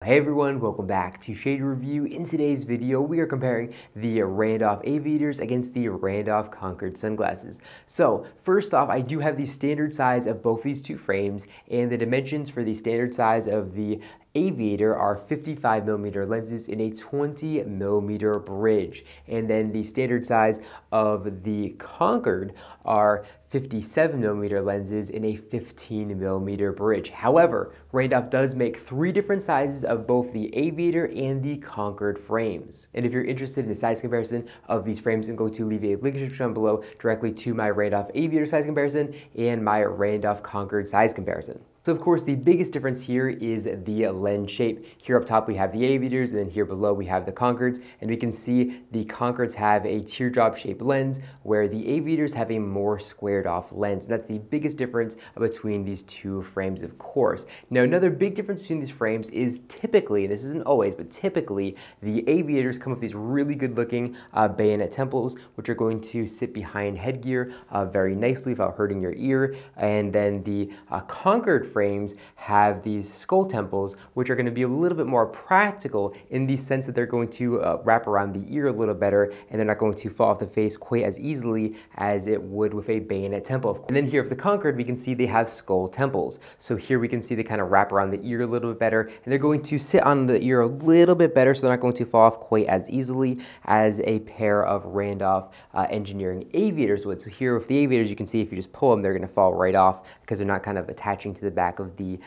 Hey everyone, welcome back to Shade Review. In today's video, we are comparing the Randolph Aviators against the Randolph Concorde sunglasses. So first off, I do have the standard size of both these two frames, and the dimensions for the standard size of the Aviator are 55mm lenses in a 20mm bridge, and then the standard size of the Concorde are 57mm lenses in a 15mm bridge. However, Randolph does make three different sizes of both the Aviator and the Concorde frames. And if you're interested in a size comparison of these frames, I'm going to leave a link in the description below directly to my Randolph Aviator size comparison and my Randolph Concorde size comparison. So of course the biggest difference here is the lens shape. Here up top we have the Aviators, and then here below we have the Concordes, and we can see the Concordes have a teardrop shaped lens where the Aviators have a more squared off lens. And that's the biggest difference between these two frames, of course. Now another big difference between these frames is typically, this isn't always, but typically the Aviators come with these really good looking bayonet temples, which are going to sit behind headgear very nicely without hurting your ear, and then the Concorde frames have these skull temples, which are going to be a little bit more practical in the sense that they're going to wrap around the ear a little better, and they're not going to fall off the face quite as easily as it would with a bayonet temple. And then here with the Concorde, we can see they have skull temples. So here we can see they kind of wrap around the ear a little bit better, and they're going to sit on the ear a little bit better, so they're not going to fall off quite as easily as a pair of Randolph engineering Aviators would. So here with the Aviators, you can see if you just pull them, they're going to fall right off because they're not kind of attaching to the back of the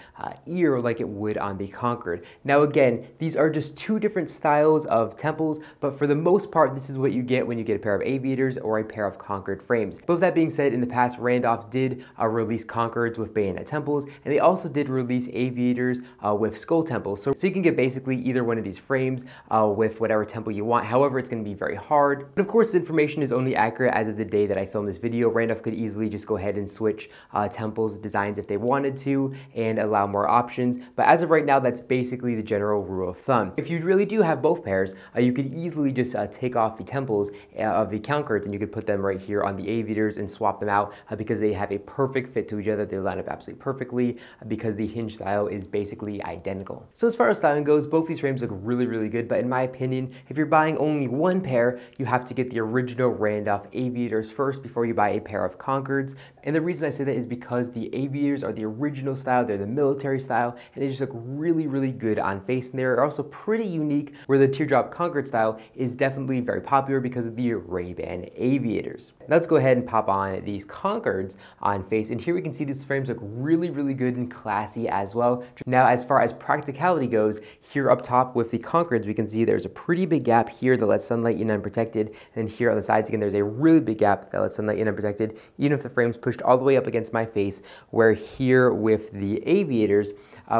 ear like it would on the Concorde. Now again, these are just two different styles of temples, but for the most part, this is what you get when you get a pair of Aviators or a pair of Concorde frames. But with that being said, in the past, Randolph did release Concordes with bayonet temples, and they also did release Aviators with skull temples. So you can get basically either one of these frames with whatever temple you want. However, it's going to be very hard. But of course, this information is only accurate as of the day that I filmed this video. Randolph could easily just go ahead and switch temples designs if they wanted to and allow more options. But as of right now, that's basically the general rule of thumb. If you really do have both pairs, you could easily just take off the temples of the Concordes, and you could put them right here on the Aviators and swap them out because they have a perfect fit to each other. They line up absolutely perfectly because the hinge style is basically identical. So as far as styling goes, both these frames look really, really good. But in my opinion, if you're buying only one pair, you have to get the original Randolph Aviators first before you buy a pair of Concordes. And the reason I say that is because the Aviators are the original style, they're the military style, and they just look really, really good on face. And they're also pretty unique, where the teardrop Concorde style is definitely very popular because of the Ray-Ban Aviators. Let's go ahead and pop on these Concordes on face, and here we can see these frames look really, really good and classy as well. Now, as far as practicality goes, here up top with the Concordes, we can see there's a pretty big gap here that lets sunlight in unprotected, and here on the sides again, there's a really big gap that lets sunlight in unprotected, even if the frame's pushed all the way up against my face, where here with the Aviators,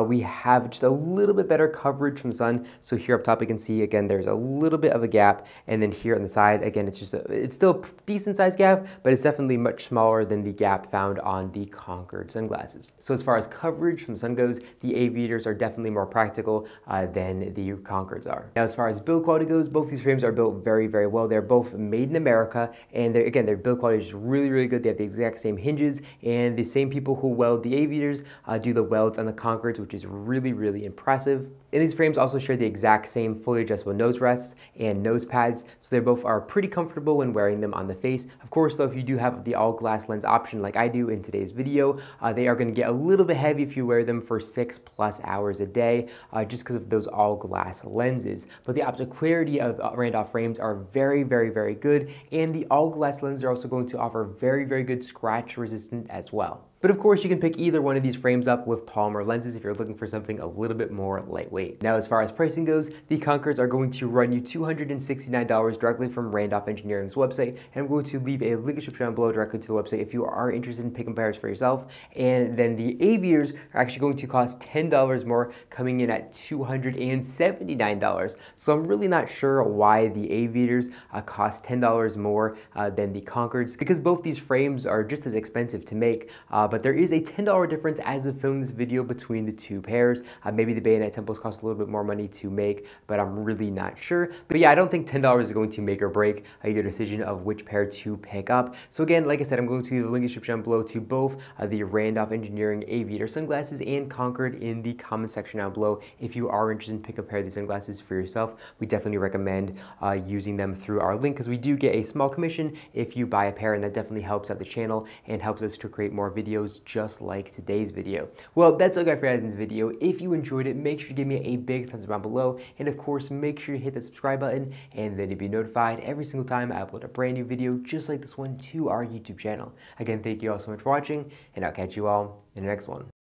we have just a little bit better coverage from sun. So here up top, we can see again, there's a little bit of a gap, and then here on the side, again, it's still a decent sized gap, but it's definitely much smaller than the gap found on the Concorde sunglasses. So as far as coverage from sun goes, the Aviators are definitely more practical than the Concordes are. Now, as far as build quality goes, both these frames are built very, very well. They're both made in America, and their build quality is just really, really good. They have the exact same hinges, and the same people who weld the Aviators do the welds on the Concordes, which is really, really impressive. And these frames also share the exact same fully adjustable nose rests and nose pads, so they both are pretty comfortable when wearing them on the face. Of course, though, if you do have the all glass lens option like I do in today's video, they are going to get a little bit heavy if you wear them for 6+ hours a day, just because of those all glass lenses. But the optical clarity of Randolph frames are very, very, very good, and the all glass lenses are also going to offer very, very good scratch resistance as well. But of course, you can pick either one of these frames up with polymer lenses if you're looking for something a little bit more lightweight. Now, as far as pricing goes, the Concordes are going to run you $269 directly from Randolph Engineering's website, and I'm going to leave a link in the description down below directly to the website if you are interested in picking pairs for yourself. And then the Aviators are actually going to cost $10 more, coming in at $279. So I'm really not sure why the Aviators cost $10 more than the Concordes, because both these frames are just as expensive to make, but there is a $10 difference as of filming this video between the two pairs. Maybe the Bayonet tempos cost a little bit more money to make, but I'm really not sure. But yeah, I don't think $10 is going to make or break your decision of which pair to pick up. So again, like I said, I'm going to leave the link in the description down below to both the Randolph Engineering Aviator sunglasses and Concorde in the comment section down below. If you are interested in picking a pair of these sunglasses for yourself, we definitely recommend using them through our link, because we do get a small commission if you buy a pair, and that definitely helps out the channel and helps us to create more videos just like today's video. Well, that's all I got for you guys in this video. If you enjoyed it, make sure to give me a big thumbs up down below, and of course, make sure you hit the subscribe button, and then you'll be notified every single time I upload a brand new video just like this one to our YouTube channel. Again, thank you all so much for watching, and I'll catch you all in the next one.